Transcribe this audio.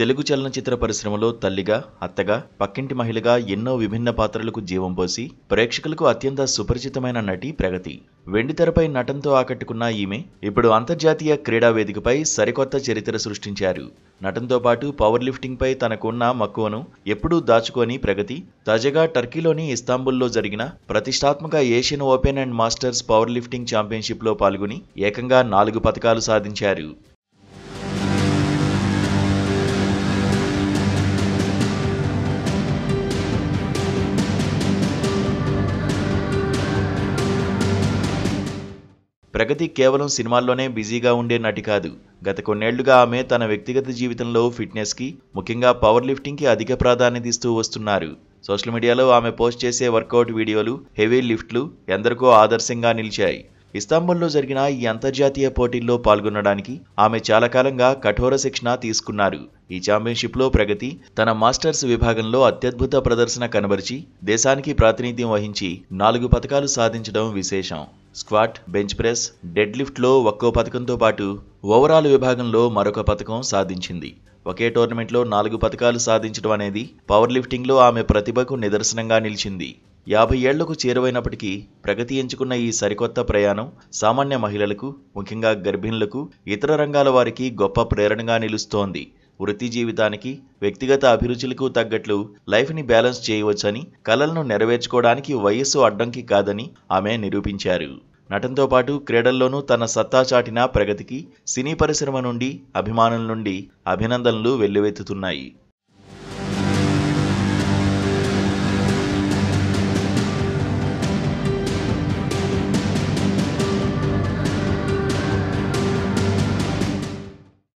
తెలుగు చలనచిత్ర పరిశ్రమలో తల్లిగా, అత్తగా, పక్కింటి మహిళగా ఎన్నో విభిన్న పాత్రలకు జీవం పోసి ప్రేక్షకులకు అత్యంత సుపరిచితమైన నటి ప్రగతి. వెండితెరపై నటనతో ఆకట్టుకున్న ఈమె ఇప్పుడు అంతర్జాతీయ క్రీడా వేదికపై సరికొత్త చరిత్ర సృష్టించారు. నటనతో పాటు పవర్ లిఫ్టింగ్ పై తనకున్న మక్కువను ఎప్పుడూ దాచుకోని ప్రగతి తాజాగా టర్కీలోని ఇస్తాంబుల్లో జరిగిన ప్రతిష్టాత్మక Asian open and masters power lifting championship లో పాల్గొని ఏకంగా 4 పతకాలు సాధించారు. ప్రగతి కేవలం సినిమాల్లోనే బిజీగా ఉండే నటి కాదు. గత కొన్నేళ్లుగా ఆమె తన వ్యక్తిగత జీవితంలో ఫిట్నెస్కి, ముఖ్యంగా పవర్ లిఫ్టింగ్కి అధిక ప్రాధాన్యత ఇస్తూ వస్తున్నారు. సోషల్ మీడియాలో ఆమె పోస్ట్ చేసే వర్కౌట్ వీడియోలు, హెవీ లిఫ్ట్లు ఎందరికో ఆదర్శంగా నిలిచాయి. ఇస్తాంబుల్లో జరిగిన ఈ అంతర్జాతీయ పోటీల్లో పాల్గొనడానికి ఆమె చాలా కాలంగా కఠోర శిక్షణ తీసుకున్నారు. ఈ ఛాంపియన్షిప్లో ప్రగతి తన మాస్టర్స్ విభాగంలో అత్యద్భుత ప్రదర్శన కనబరిచి దేశానికి ప్రాతినిధ్యం వహించి 4 పతకాలు సాధించడం విశేషం. స్క్వాట్, బెంచ్ ప్రెస్, డెడ్ లిఫ్ట్లో ఒక్కో పతకంతో పాటు ఓవరాల్ విభాగంలో మరొక పతకం సాధించింది. ఒకే టోర్నమెంట్లో 4 పతకాలు సాధించడం అనేది పవర్ లిఫ్టింగ్లో ఆమె ప్రతిభకు నిదర్శనంగా నిలిచింది. 50 ఏళ్లకు చేరువైనప్పటికీ ప్రగతి ఎంచుకున్న ఈ సరికొత్త ప్రయాణం సామాన్య మహిళలకు, ముఖ్యంగా గర్భిణులకు, ఇతర రంగాల వారికి గొప్ప ప్రేరణగా నిలుస్తోంది. వృత్తి జీవితానికి, వ్యక్తిగత అభిరుచులకు తగ్గట్లు లైఫ్ని బ్యాలెన్స్ చేయవచ్చని, కలలను నెరవేర్చుకోవడానికి వయస్సు అడ్డంకి కాదని ఆమె నిరూపించారు. నటనతో పాటు క్రీడల్లోనూ తన సత్తా చాటిన ప్రగతికి సినీ పరిశ్రమ నుండి, అభిమానుల నుండి అభినందనలు వెల్లువెత్తుతున్నాయి.